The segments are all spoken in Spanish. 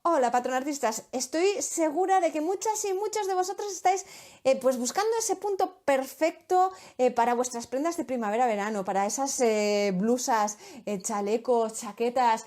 Hola patronartistas, estoy segura de que muchas y muchos de vosotros estáis pues buscando ese punto perfecto para vuestras prendas de primavera-verano, para esas blusas, chalecos, chaquetas,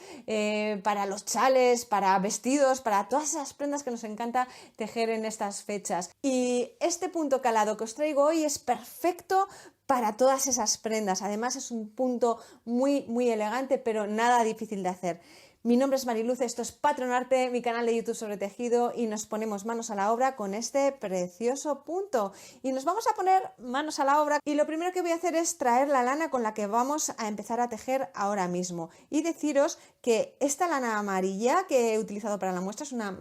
para los chales, para vestidos, para todas esas prendas que nos encanta tejer en estas fechas. Y este punto calado que os traigo hoy es perfecto para todas esas prendas. Además es un punto muy elegante, pero nada difícil de hacer. Mi nombre es Mariluz, esto es Patronarte, mi canal de YouTube sobre tejido, y nos ponemos manos a la obra con este precioso punto. Y nos vamos a poner manos a la obra y lo primero que voy a hacer es traer la lana con la que vamos a empezar a tejer ahora mismo. Y deciros que esta lana amarilla que he utilizado para la muestra es una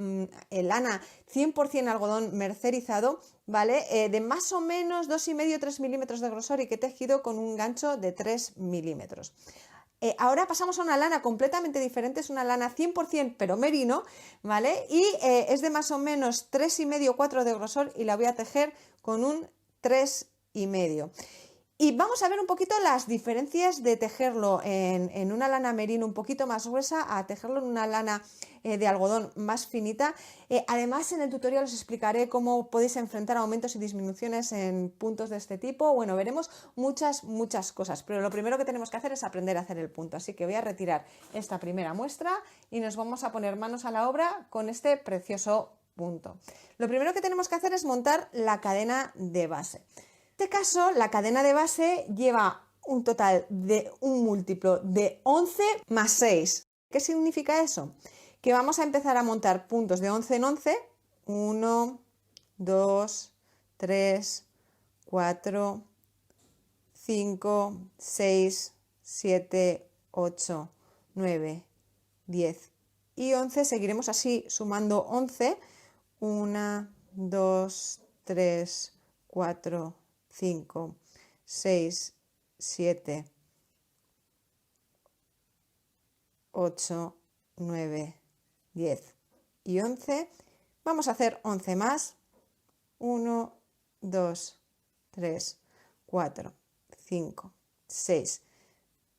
lana 100% algodón mercerizado, ¿vale? De más o menos 2,5-3 milímetros de grosor y que he tejido con un gancho de 3 milímetros. Ahora pasamos a una lana completamente diferente, es una lana 100% pero merino, ¿vale? Y es de más o menos 3,5-4 de grosor y la voy a tejer con un 3,5. Y vamos a ver un poquito las diferencias de tejerlo en una lana merino un poquito más gruesa a tejerlo en una lana de algodón más finita. Además, en el tutorial os explicaré cómo podéis enfrentar aumentos y disminuciones en puntos de este tipo. Bueno, veremos muchas cosas, pero lo primero que tenemos que hacer es aprender a hacer el punto. Así que voy a retirar esta primera muestra y nos vamos a poner manos a la obra con este precioso punto. Lo primero que tenemos que hacer es montar la cadena de base. En este caso, la cadena de base lleva un total de un múltiplo de 11 más 6. ¿Qué significa eso? Que vamos a empezar a montar puntos de 11 en 11. 1, 2, 3, 4, 5, 6, 7, 8, 9, 10 y 11. Seguiremos así sumando 11. 1, 2, 3, 4, 5, 6, 7, 8, 9, 10 y 11. Vamos a hacer 11 más. 1, 2, 3, 4, 5, 6,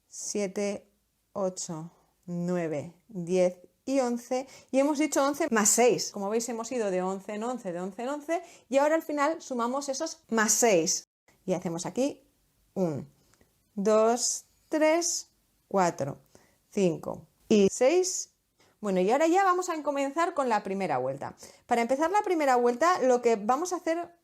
7, 8, 9, 10 y 11, y hemos dicho 11 más 6. Como veis, hemos ido de 11 en 11, de 11 en 11, y ahora al final sumamos esos más 6. Y hacemos aquí 1, 2, 3, 4, 5 y 6. Bueno, y ahora ya vamos a comenzar con la primera vuelta. Para empezar la primera vuelta, lo que vamos a hacer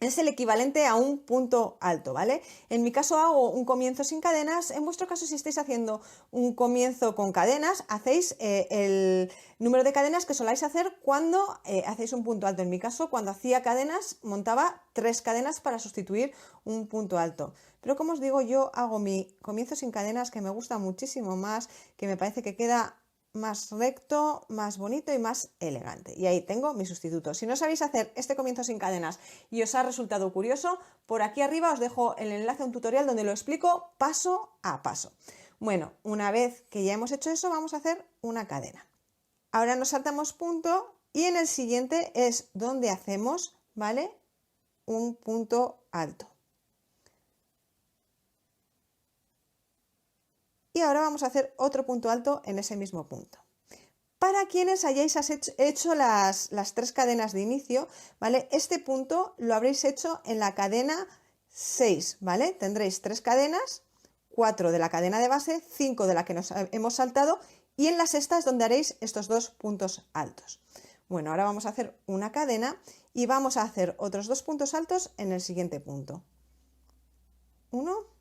es el equivalente a un punto alto, ¿vale? En mi caso hago un comienzo sin cadenas. En vuestro caso, si estáis haciendo un comienzo con cadenas, hacéis el número de cadenas que soláis hacer cuando hacéis un punto alto. En mi caso, cuando hacía cadenas, montaba 3 cadenas para sustituir un punto alto. Pero como os digo, yo hago mi comienzo sin cadenas, que me gusta muchísimo más, que me parece que queda más recto, más bonito y más elegante. Y ahí tengo mi sustituto. Si no sabéis hacer este comienzo sin cadenas y os ha resultado curioso, por aquí arriba os dejo el enlace a un tutorial donde lo explico paso a paso. Bueno, una vez que ya hemos hecho eso, vamos a hacer una cadena. Ahora nos saltamos punto y en el siguiente es donde hacemos, ¿vale?, un punto alto. Y ahora vamos a hacer otro punto alto en ese mismo punto. Para quienes hayáis hecho las 3 cadenas de inicio, ¿vale?, este punto lo habréis hecho en la cadena 6, ¿vale? Tendréis 3 cadenas, 4 de la cadena de base, 5 de la que nos hemos saltado, y en la sexta es donde haréis estos 2 puntos altos. Bueno, ahora vamos a hacer una cadena y vamos a hacer otros 2 puntos altos en el siguiente punto. 1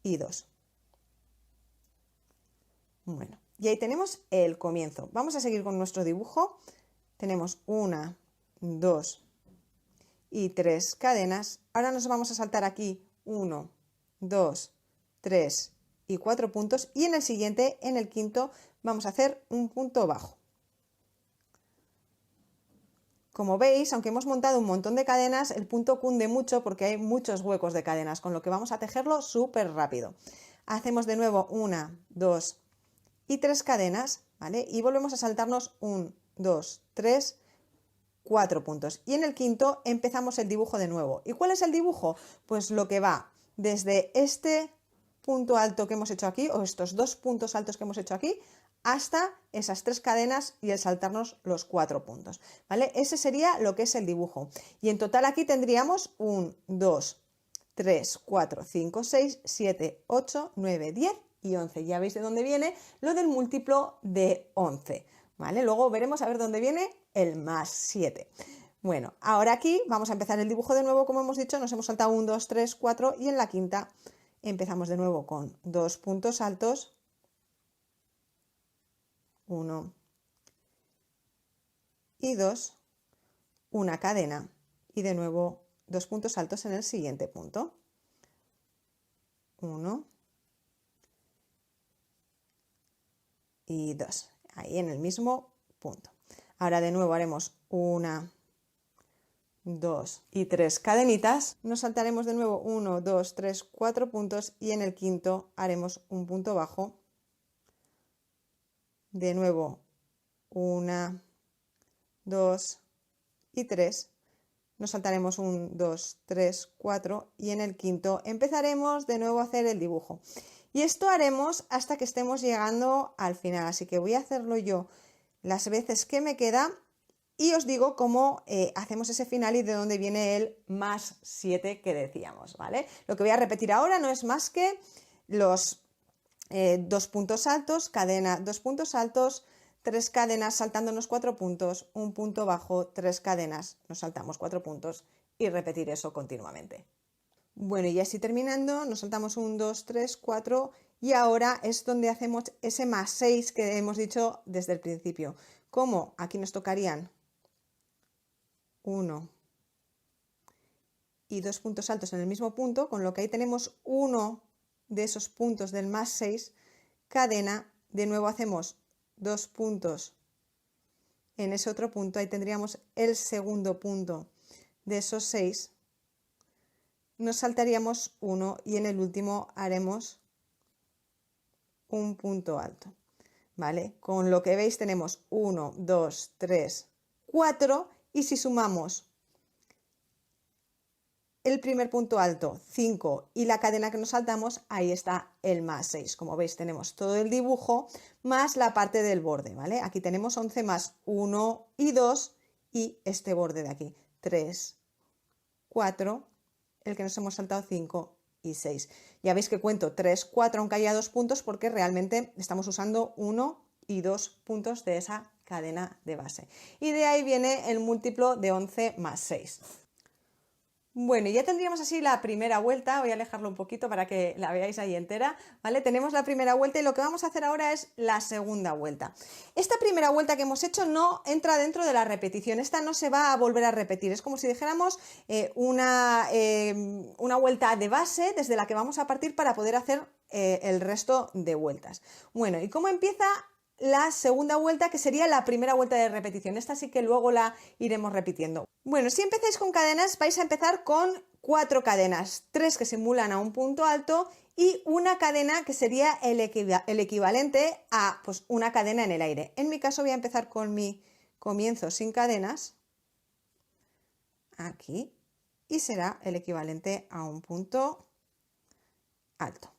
y 2. Bueno, y ahí tenemos el comienzo. Vamos a seguir con nuestro dibujo. Tenemos 1, 2 y 3 cadenas. Ahora nos vamos a saltar aquí 1, 2, 3 y 4 puntos, y en el siguiente, en el quinto, vamos a hacer un punto bajo. Como veis, aunque hemos montado un montón de cadenas, el punto cunde mucho porque hay muchos huecos de cadenas, con lo que vamos a tejerlo súper rápido. Hacemos de nuevo 1, 2 y 3 cadenas, ¿vale? Y volvemos a saltarnos 1, 2, 3, 4 puntos. Y en el quinto empezamos el dibujo de nuevo. ¿Y cuál es el dibujo? Pues lo que va desde este punto alto que hemos hecho aquí, o estos 2 puntos altos que hemos hecho aquí, hasta esas 3 cadenas y el saltarnos los 4 puntos, ¿vale? Ese sería lo que es el dibujo. Y en total aquí tendríamos 1, 2, 3, 4, 5, 6, 7, 8, 9, 10 y 11. Ya veis de dónde viene lo del múltiplo de 11, ¿vale? Luego veremos a ver dónde viene el más 7. Bueno, ahora aquí vamos a empezar el dibujo de nuevo, como hemos dicho, nos hemos saltado 1, 2, 3, 4 y en la quinta empezamos de nuevo con 2 puntos altos, 1 y 2, una cadena y de nuevo 2 puntos altos en el siguiente punto, 1 y 2, ahí en el mismo punto. Ahora de nuevo haremos 1, 2 y 3 cadenitas, nos saltaremos de nuevo 1, 2, 3, 4 puntos y en el quinto haremos un punto bajo, de nuevo 1, 2 y 3, nos saltaremos 1, 2, 3, 4 y en el quinto empezaremos de nuevo a hacer el dibujo. Y esto haremos hasta que estemos llegando al final, así que voy a hacerlo yo las veces que me queda y os digo cómo hacemos ese final y de dónde viene el más 7 que decíamos, ¿vale? Lo que voy a repetir ahora no es más que los 2 puntos altos, cadena, 2 puntos altos, 3 cadenas saltándonos 4 puntos, un punto bajo, 3 cadenas, nos saltamos 4 puntos y repetir eso continuamente. Bueno, y así terminando, nos saltamos 1, 2, 3, 4 y ahora es donde hacemos ese más 6 que hemos dicho desde el principio. ¿Cómo? Aquí nos tocarían 1 y 2 puntos altos en el mismo punto, con lo que ahí tenemos uno de esos puntos del más 6, cadena, de nuevo hacemos 2 puntos en ese otro punto, ahí tendríamos el segundo punto de esos 6, nos saltaríamos 1 y en el último haremos un punto alto, ¿vale? Con lo que veis tenemos 1, 2, 3, 4 y si sumamos el primer punto alto, 5 y la cadena que nos saltamos, ahí está el más 6. Como veis tenemos todo el dibujo más la parte del borde, ¿vale? Aquí tenemos 11 más 1 y 2 y este borde de aquí, 3, 4, el que nos hemos saltado 5 y 6. Ya veis que cuento 3, 4 aunque haya 2 puntos porque realmente estamos usando 1 y 2 puntos de esa cadena de base. Y de ahí viene el múltiplo de 11 más 6. Bueno, ya tendríamos así la primera vuelta, voy a alejarlo un poquito para que la veáis ahí entera, ¿vale? Tenemos la primera vuelta y lo que vamos a hacer ahora es la segunda vuelta. Esta primera vuelta que hemos hecho no entra dentro de la repetición, esta no se va a volver a repetir, es como si dijéramos una vuelta de base desde la que vamos a partir para poder hacer el resto de vueltas. Bueno, ¿y cómo empieza la segunda vuelta, que sería la primera vuelta de repetición? Esta sí que luego la iremos repitiendo. Bueno, si empezáis con cadenas, vais a empezar con 4 cadenas, 3 que simulan a un punto alto y una cadena que sería el equivalente a pues, una cadena en el aire. En mi caso voy a empezar con mi comienzo sin cadenas, aquí, y será el equivalente a un punto alto.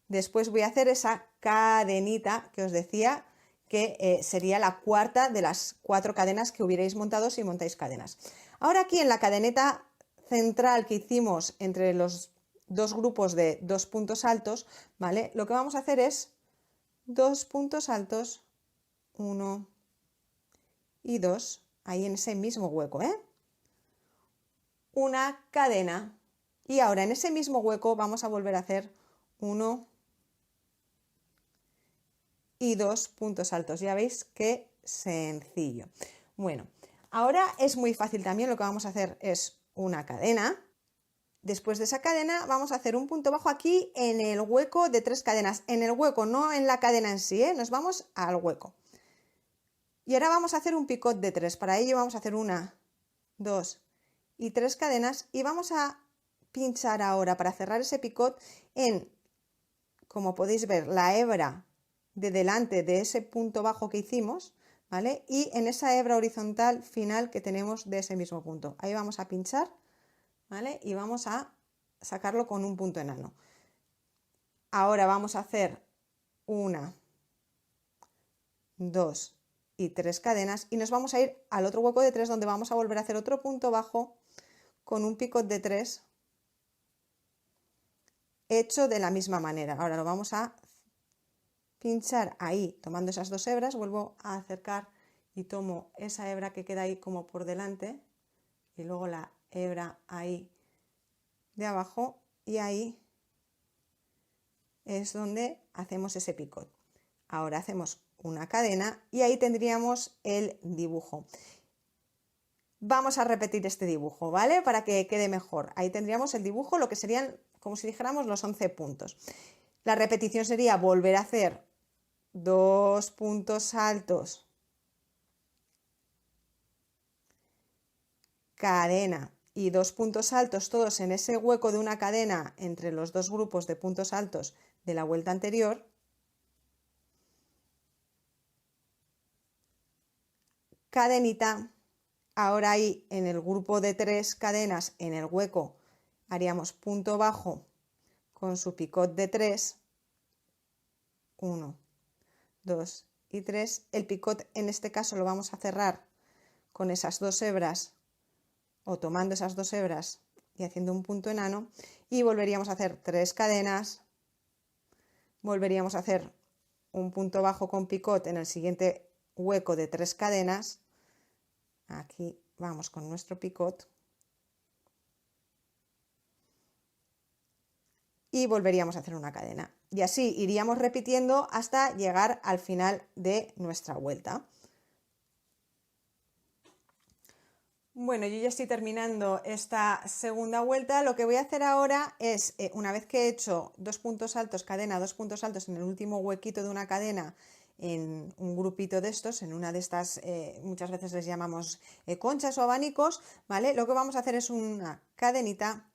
Después voy a hacer esa cadenita que os decía, que sería la cuarta de las 4 cadenas que hubierais montado si montáis cadenas. Ahora aquí en la cadeneta central que hicimos entre los dos grupos de 2 puntos altos, ¿vale? Lo que vamos a hacer es 2 puntos altos, 1 y 2, ahí en ese mismo hueco, ¿eh? Una cadena y ahora en ese mismo hueco vamos a volver a hacer 1 y 2 puntos altos. Ya veis qué sencillo. Bueno, ahora es muy fácil también. Lo que vamos a hacer es una cadena. Después de esa cadena vamos a hacer un punto bajo aquí en el hueco de 3 cadenas. En el hueco, no en la cadena en sí, ¿eh? Nos vamos al hueco. Y ahora vamos a hacer un picot de 3. Para ello vamos a hacer 1, 2 y 3 cadenas y vamos a pinchar ahora para cerrar ese picot en, como podéis ver, la hebra de delante de ese punto bajo que hicimos, ¿vale? Y en esa hebra horizontal final que tenemos de ese mismo punto. Ahí vamos a pinchar, ¿vale? Y vamos a sacarlo con un punto enano. Ahora vamos a hacer 1, 2 y 3 cadenas y nos vamos a ir al otro hueco de 3 donde vamos a volver a hacer otro punto bajo con un picot de 3 hecho de la misma manera. Ahora lo vamos a pinchar ahí tomando esas dos hebras, vuelvo a acercar y tomo esa hebra que queda ahí como por delante y luego la hebra ahí de abajo y ahí es donde hacemos ese picot. Ahora hacemos una cadena y ahí tendríamos el dibujo. Vamos a repetir este dibujo, ¿vale? Para que quede mejor. Ahí tendríamos el dibujo, lo que serían, como si dijéramos, los 11 puntos. La repetición sería volver a hacer 2 puntos altos, cadena y 2 puntos altos, todos en ese hueco de una cadena entre los dos grupos de puntos altos de la vuelta anterior. Cadenita. Ahora ahí en el grupo de 3 cadenas en el hueco haríamos punto bajo con su picot de 3, 1, 2 y 3. El picot en este caso lo vamos a cerrar con esas dos hebras o tomando esas dos hebras y haciendo un punto enano y volveríamos a hacer 3 cadenas, volveríamos a hacer un punto bajo con picot en el siguiente hueco de 3 cadenas. Aquí vamos con nuestro picot y volveríamos a hacer una cadena. Y así iríamos repitiendo hasta llegar al final de nuestra vuelta. Bueno, yo ya estoy terminando esta segunda vuelta. Lo que voy a hacer ahora es, una vez que he hecho 2 puntos altos, cadena, 2 puntos altos en el último huequito de una cadena, en un grupito de estos, en una de estas, muchas veces les llamamos conchas o abanicos, ¿vale? Lo que vamos a hacer es una cadenita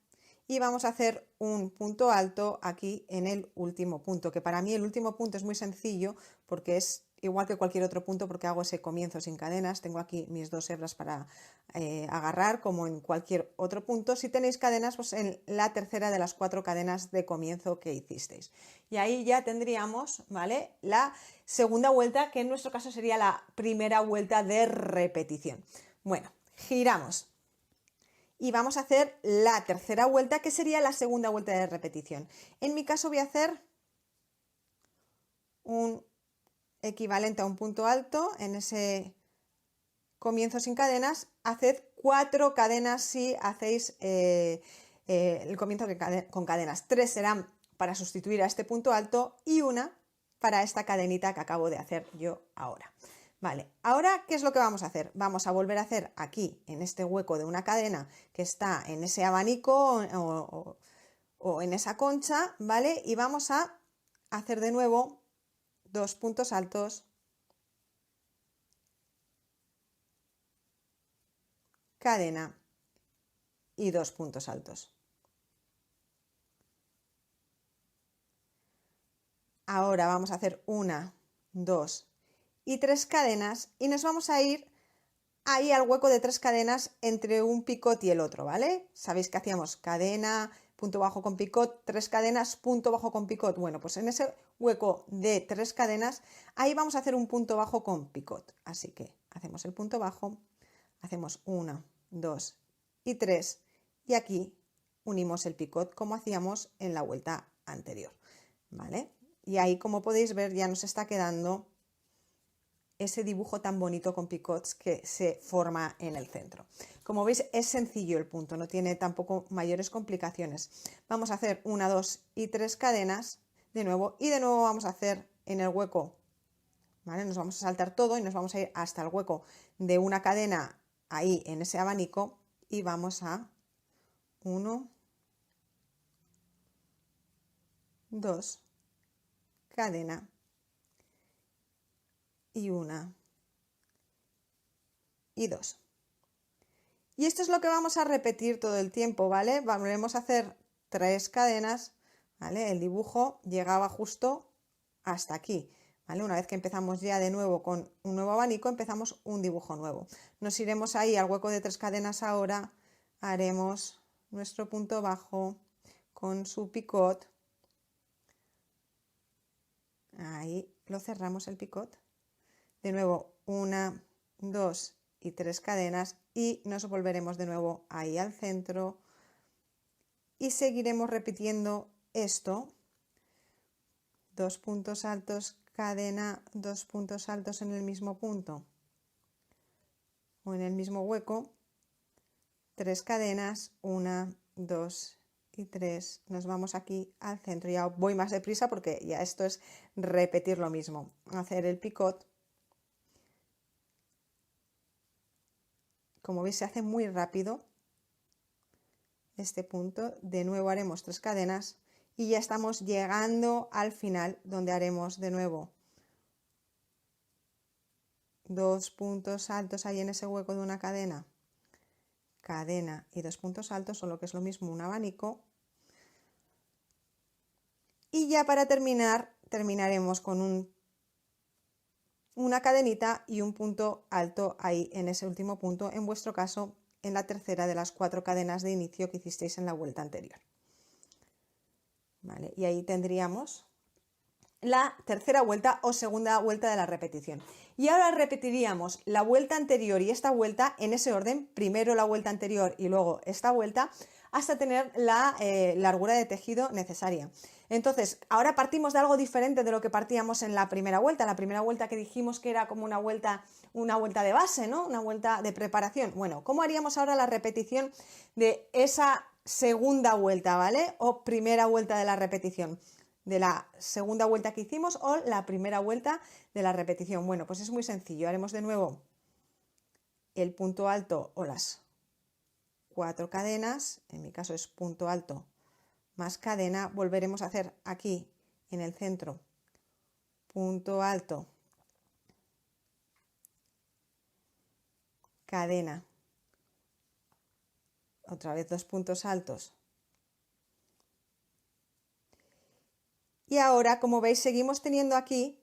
y vamos a hacer un punto alto aquí en el último punto, que para mí el último punto es muy sencillo porque es igual que cualquier otro punto porque hago ese comienzo sin cadenas. Tengo aquí mis 2 hebras para agarrar como en cualquier otro punto. Si tenéis cadenas, pues en la tercera de las 4 cadenas de comienzo que hicisteis. Y ahí ya tendríamos, ¿vale?, la segunda vuelta, que en nuestro caso sería la primera vuelta de repetición. Bueno, giramos y vamos a hacer la tercera vuelta, que sería la segunda vuelta de repetición. En mi caso voy a hacer un equivalente a un punto alto en ese comienzo sin cadenas. Haced 4 cadenas si hacéis el comienzo con cadenas. 3 serán para sustituir a este punto alto y una para esta cadenita que acabo de hacer yo ahora. Vale, ahora, ¿qué es lo que vamos a hacer? Vamos a volver a hacer aquí, en este hueco de una cadena que está en ese abanico o en esa concha, ¿vale? Y vamos a hacer de nuevo 2 puntos altos, cadena y 2 puntos altos. Ahora vamos a hacer 1, 2 y 3 cadenas y nos vamos a ir ahí al hueco de 3 cadenas entre un picot y el otro, ¿vale? Sabéis que hacíamos cadena, punto bajo con picot, 3 cadenas, punto bajo con picot. Bueno, pues en ese hueco de 3 cadenas, ahí vamos a hacer un punto bajo con picot. Así que hacemos el punto bajo, hacemos 1, 2 y 3 y aquí unimos el picot como hacíamos en la vuelta anterior, ¿vale? Y ahí, como podéis ver, ya nos está quedando ese dibujo tan bonito con picots que se forma en el centro. Como veis, es sencillo el punto, no tiene tampoco mayores complicaciones. Vamos a hacer 1, 2 y 3 cadenas de nuevo y de nuevo vamos a hacer en el hueco, ¿vale? Nos vamos a saltar todo y nos vamos a ir hasta el hueco de una cadena ahí en ese abanico y vamos a 1, 2, cadena y 1 y 2. Y esto es lo que vamos a repetir todo el tiempo, ¿vale? Volvemos a hacer 3 cadenas, ¿vale? El dibujo llegaba justo hasta aquí, ¿vale? Una vez que empezamos ya de nuevo con un nuevo abanico, empezamos un dibujo nuevo. Nos iremos ahí al hueco de 3 cadenas ahora, haremos nuestro punto bajo con su picot. Ahí lo cerramos el picot. de nuevo 1, 2 y 3 cadenas y nos volveremos de nuevo ahí al centro y seguiremos repitiendo esto, 2 puntos altos, cadena, 2 puntos altos en el mismo punto o en el mismo hueco, 3 cadenas, 1, 2 y 3, nos vamos aquí al centro. Ya voy más deprisa porque ya esto es repetir lo mismo, hacer el picot. Como veis se hace muy rápido este punto, de nuevo haremos 3 cadenas y ya estamos llegando al final donde haremos de nuevo 2 puntos altos ahí en ese hueco de una cadena, cadena y 2 puntos altos, o lo que es lo mismo un abanico. Y ya para terminar, terminaremos con una cadenita y un punto alto ahí en ese último punto, en vuestro caso en la tercera de las 4 cadenas de inicio que hicisteis en la vuelta anterior. ¿Vale? Y ahí tendríamos la tercera vuelta o segunda vuelta de la repetición. Y ahora repetiríamos la vuelta anterior y esta vuelta en ese orden, primero la vuelta anterior y luego esta vuelta, hasta tener la largura de tejido necesaria. Entonces, ahora partimos de algo diferente de lo que partíamos en la primera vuelta que dijimos que era como una vuelta de base, ¿no? Una vuelta de preparación. Bueno, ¿cómo haríamos ahora la repetición de esa segunda vuelta, ¿vale? O primera vuelta de la repetición, de la segunda vuelta que hicimos o la primera vuelta de la repetición. Bueno, pues es muy sencillo. Haremos de nuevo el punto alto o las 4 cadenas, en mi caso es punto alto más cadena, volveremos a hacer aquí en el centro punto alto, cadena, otra vez 2 puntos altos. Y ahora, como veis, seguimos teniendo aquí,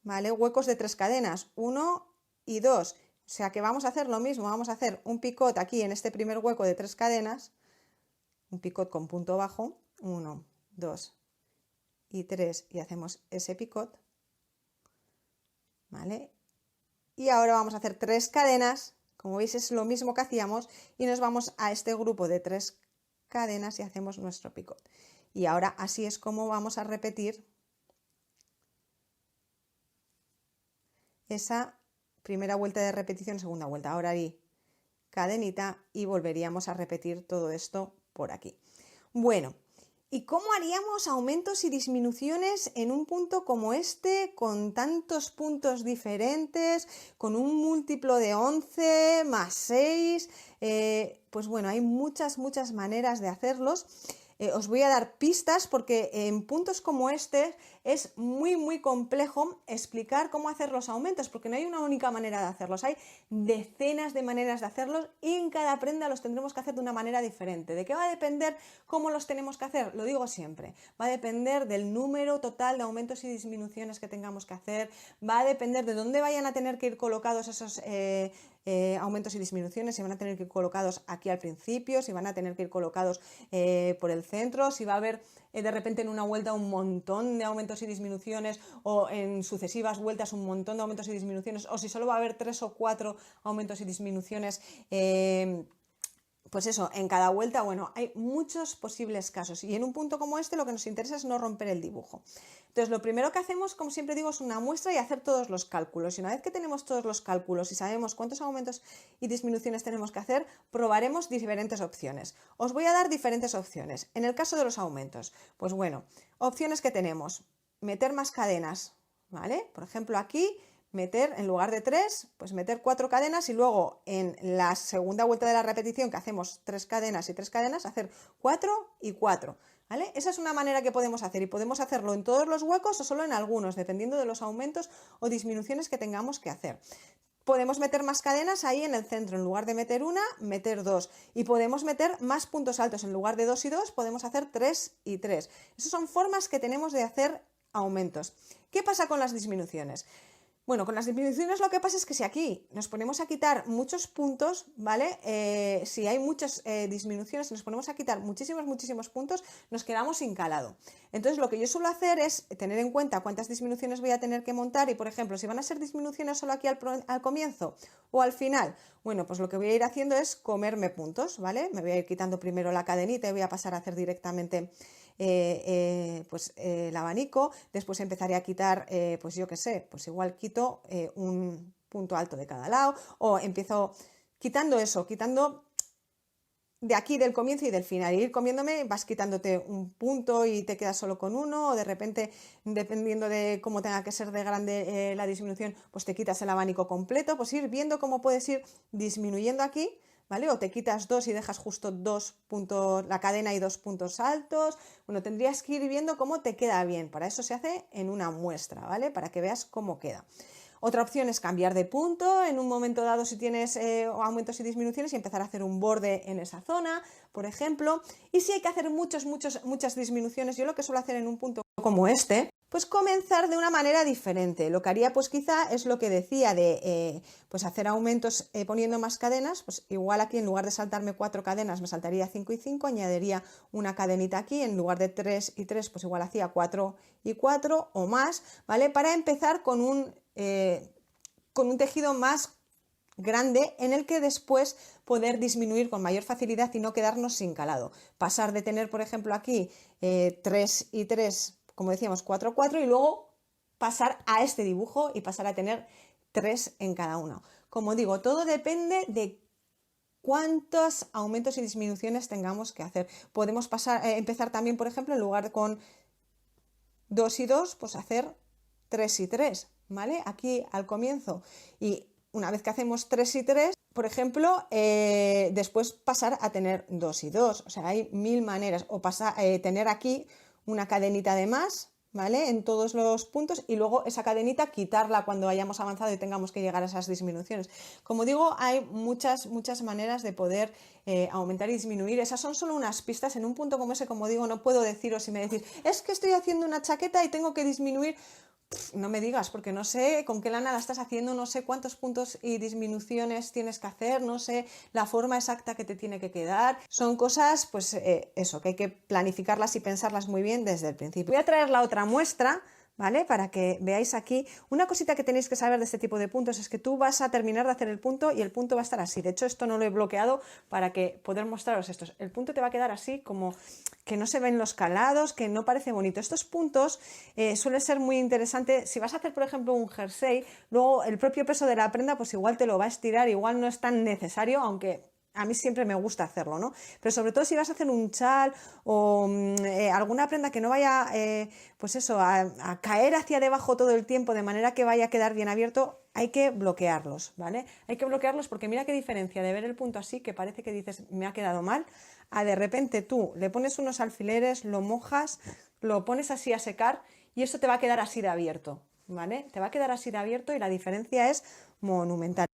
¿vale?, huecos de 3 cadenas, 1 y 2. O sea que vamos a hacer lo mismo, vamos a hacer un picot aquí en este primer hueco de 3 cadenas, un picot con punto bajo, 1, 2 y 3, y hacemos ese picot, ¿vale? Y ahora vamos a hacer 3 cadenas, como veis es lo mismo que hacíamos, y nos vamos a este grupo de 3 cadenas y hacemos nuestro picot. Y ahora así es como vamos a repetir esa primera vuelta de repetición, segunda vuelta. Ahora ahí cadenita y volveríamos a repetir todo esto por aquí. Bueno, ¿y cómo haríamos aumentos y disminuciones en un punto como este, con tantos puntos diferentes, con un múltiplo de 11 más 6? Pues bueno, hay muchas maneras de hacerlos. Os voy a dar pistas porque en puntos como este es muy complejo explicar cómo hacer los aumentos, porque no hay una única manera de hacerlos, hay decenas de maneras de hacerlos y en cada prenda los tendremos que hacer de una manera diferente. ¿De qué va a depender cómo los tenemos que hacer? Lo digo siempre, va a depender del número total de aumentos y disminuciones que tengamos que hacer, va a depender de dónde vayan a tener que ir colocados esos aumentos y disminuciones, si van a tener que ir colocados aquí al principio, si van a tener que ir colocados por el centro, si va a haber de repente en una vuelta un montón de aumentos y disminuciones o en sucesivas vueltas un montón de aumentos y disminuciones, o si solo va a haber 3 o 4 aumentos y disminuciones pues eso, en cada vuelta. Bueno, hay muchos posibles casos y en un punto como este lo que nos interesa es no romper el dibujo. Entonces, lo primero que hacemos, como siempre digo, es una muestra y hacer todos los cálculos. Y una vez que tenemos todos los cálculos y sabemos cuántos aumentos y disminuciones tenemos que hacer, probaremos diferentes opciones. Os voy a dar diferentes opciones. En el caso de los aumentos, pues bueno, opciones que tenemos: meter más cadenas, ¿vale? Por ejemplo, aquí meter, en lugar de 3, pues meter 4 cadenas y luego en la segunda vuelta de la repetición, que hacemos 3 cadenas y 3 cadenas, hacer 4 y 4. ¿Vale? Esa es una manera que podemos hacer y podemos hacerlo en todos los huecos o solo en algunos, dependiendo de los aumentos o disminuciones que tengamos que hacer. Podemos meter más cadenas ahí en el centro, en lugar de meter una, meter 2. Y podemos meter más puntos altos, en lugar de 2 y 2, podemos hacer 3 y 3. Esas son formas que tenemos de hacer aumentos. ¿Qué pasa con las disminuciones? Bueno, con las disminuciones lo que pasa es que si aquí nos ponemos a quitar muchos puntos, ¿vale? Si hay muchas disminuciones, si nos ponemos a quitar muchísimos puntos, nos quedamos sin calado. Entonces lo que yo suelo hacer es tener en cuenta cuántas disminuciones voy a tener que montar y, por ejemplo, si van a ser disminuciones solo aquí al comienzo o al final, bueno, pues lo que voy a ir haciendo es comerme puntos, ¿vale? Me voy a ir quitando primero la cadenita y voy a pasar a hacer directamente el abanico. Después empezaré a quitar, pues yo qué sé, pues igual quito un punto alto de cada lado, o empiezo quitando eso, quitando de aquí del comienzo y del final, ir comiéndome, vas quitándote un punto y te quedas solo con uno, o de repente, dependiendo de cómo tenga que ser de grande la disminución, pues te quitas el abanico completo, pues ir viendo cómo puedes ir disminuyendo aquí, ¿vale? O te quitas dos y dejas justo 2 puntos, la cadena y 2 puntos altos. Bueno, tendrías que ir viendo cómo te queda bien. Para eso se hace en una muestra, ¿vale? Para que veas cómo queda. Otra opción es cambiar de punto en un momento dado si tienes aumentos y disminuciones y empezar a hacer un borde en esa zona, por ejemplo. Y si hay que hacer muchas disminuciones, yo lo que suelo hacer en un punto como este, pues comenzar de una manera diferente. Lo que haría pues quizá es lo que decía de pues hacer aumentos poniendo más cadenas, pues igual aquí en lugar de saltarme 4 cadenas me saltaría 5 y 5, añadiría una cadenita aquí, en lugar de 3 y 3 pues igual hacía 4 y 4 o más, ¿vale? Para empezar con un tejido más grande en el que después poder disminuir con mayor facilidad y no quedarnos sin calado. Pasar de tener, por ejemplo, aquí 3 y 3, como decíamos, 4, 4 y luego pasar a este dibujo y pasar a tener 3 en cada uno. Como digo, todo depende de cuántos aumentos y disminuciones tengamos que hacer. Podemos empezar también, por ejemplo, en lugar de con 2 y 2, pues hacer 3 y 3, ¿vale? Aquí al comienzo. Y una vez que hacemos 3 y 3, por ejemplo, después pasar a tener 2 y 2. O sea, hay 1000 maneras. O tener aquí una cadenita de más, ¿vale? En todos los puntos y luego esa cadenita quitarla cuando hayamos avanzado y tengamos que llegar a esas disminuciones. Como digo, hay muchas maneras de poder aumentar y disminuir. Esas son solo unas pistas. En un punto como ese, como digo, no puedo deciros si me decís, es que estoy haciendo una chaqueta y tengo que disminuir. No me digas, porque no sé con qué lana la estás haciendo, no sé cuántos puntos y disminuciones tienes que hacer, no sé la forma exacta que te tiene que quedar. Son cosas, pues eso, que hay que planificarlas y pensarlas muy bien desde el principio. Voy a traer la otra muestra, ¿vale? Para que veáis aquí. Una cosita que tenéis que saber de este tipo de puntos es que tú vas a terminar de hacer el punto y el punto va a estar así. De hecho, esto no lo he bloqueado para que poder mostraros estos. El punto te va a quedar así, como que no se ven los calados, que no parece bonito. Estos puntos suelen ser muy interesantes. Si vas a hacer, por ejemplo, un jersey, luego el propio peso de la prenda, pues igual te lo va a estirar, igual no es tan necesario, aunque a mí siempre me gusta hacerlo, ¿no? Pero sobre todo si vas a hacer un chal o alguna prenda que no vaya, pues eso, a caer hacia debajo todo el tiempo de manera que vaya a quedar bien abierto, hay que bloquearlos, ¿vale? Hay que bloquearlos porque mira qué diferencia de ver el punto así, que parece que dices, me ha quedado mal, a de repente tú le pones unos alfileres, lo mojas, lo pones así a secar y eso te va a quedar así de abierto, ¿vale? Te va a quedar así de abierto y la diferencia es monumental.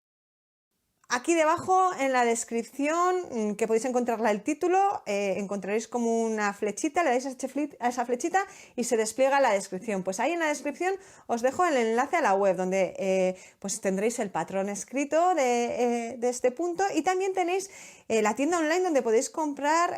Aquí debajo en la descripción, que podéis encontrarla el título, encontraréis como una flechita, le dais a esa flechita y se despliega la descripción. Pues ahí en la descripción os dejo el enlace a la web donde pues tendréis el patrón escrito de este punto y también tenéis la tienda online donde podéis comprar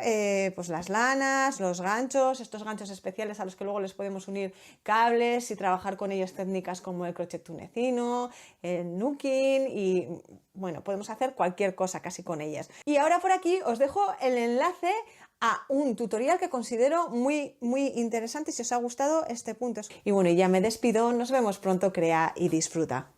pues las lanas, los ganchos, estos ganchos especiales a los que luego les podemos unir cables y trabajar con ellos técnicas como el crochet tunecino, el nooking y bueno, podemos hacer cualquier cosa casi con ellas. Y ahora por aquí os dejo el enlace a un tutorial que considero muy interesante si os ha gustado este punto. Y bueno, ya me despido, nos vemos pronto, crea y disfruta.